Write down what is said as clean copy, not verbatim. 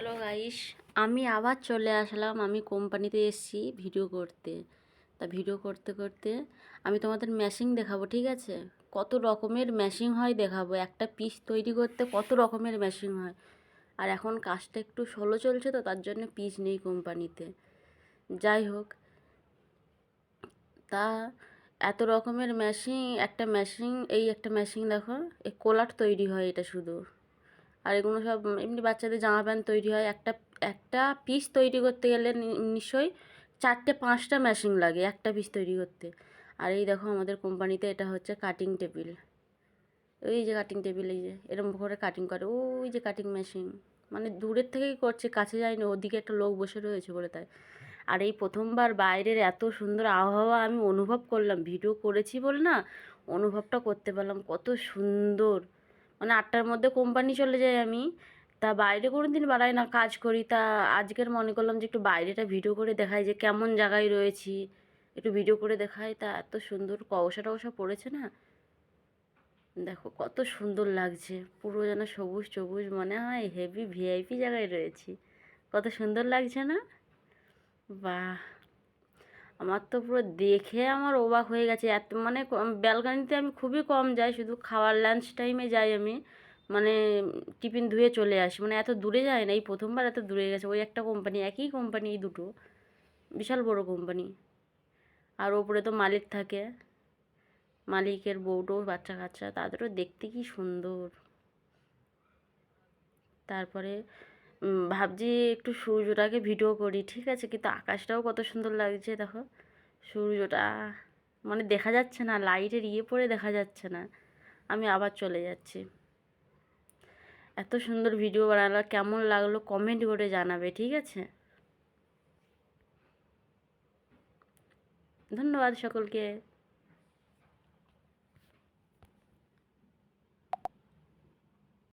Hello guys, আমি আবার চলে আসলাম। আমি কোম্পানিতে এসেছি ভিডিও করতে। তা ভিডিও করতে করতে আমি তোমাদের মেশিন দেখাবো, ঠিক আছে? কত রকমের মেশিন হয় দেখাবো। একটা পিস তৈরি করতে কত রকমের মেশিন হয়। আর এখন কাজটা একটু স্লো চলছে, তো তার জন্য পিস নেই কোম্পানিতে। যাই হোক, তা এত রকমের মেশিন, একটা মেশিন দেখো, এই কোলার তৈরি হয় এটা শুধু। আর এগুলো সব এমনি বাচ্চাদের জামা প্যান্ট তৈরি হয়। একটা একটা পিস তৈরি করতে গেলে নিশ্চয়ই 4-5টা মেশিন লাগে একটা পিস তৈরি করতে। আর এই দেখো আমাদের কোম্পানিতে এটা হচ্ছে কাটিং টেবিল। ওই যে কাটিং টেবিল, এই যে এরকম করে কাটিং করে, ওই যে কাটিং মেশিন। মানে দূরের থেকেই করছে, কাছে যায়নি, ওদিকে একটা লোক বসে রয়েছে বলে তাই। আর এই প্রথমবার বাইরের এত সুন্দর আবহাওয়া আমি অনুভব করলাম, ভিডিও করেছি বলে না, অনুভবটা করতে পারলাম কত সুন্দর। মানে 8টার মধ্যে কোম্পানি চলে যাই আমি, তা বাইরে কোনো দিন বাড়াই না, কাজ করি। তা আজকের মনে করলাম যে একটু বাইরেটা ভিডিও করে দেখাই, যে কেমন জায়গায় রয়েছি, একটু ভিডিও করে দেখাই। তা এত সুন্দর কুয়াশা টওয়াশা পড়েছে না, দেখো কত সুন্দর লাগছে, পুরো যেন সবুজ সবুজ, মনে হয় হেভি ভিআইপি জায়গায় রয়েছি। কত সুন্দর লাগছে না? বাহ, আমার তো পুরো দেখে আমার অবাক হয়ে গেছে। এত মানে ব্যালকানিতে আমি খুবই কম যাই, শুধু খাওয়ার লাঞ্চ টাইমে যাই আমি। মানে টিফিন ধুয়ে চলে আসি, মানে এত দূরে যায় না, এই প্রথমবার এত দূরে গেছে। ওই একটা কোম্পানি, একই কোম্পানি, এই দুটো বিশাল বড় কোম্পানি। আর ওপরে তো মালিক থাকে, মালিকের বউটো, বাচ্চা কাচ্চা, তাদেরও দেখতে কি সুন্দর। তারপরে ভাবছি একটু সূর্যটাকে ভিডিও করি, ঠিক আছে? কিন্তু আকাশটাও কত সুন্দর লাগছে দেখো, সূর্যটা মানে দেখা যাচ্ছে না, লাইটের পড়ে দেখা যাচ্ছে না। আমি আবার চলে যাচ্ছি। এত সুন্দর ভিডিও বানালো, কেমন লাগলো কমেন্ট করে জানাবে, ঠিক আছে? ধন্যবাদ সকলকে।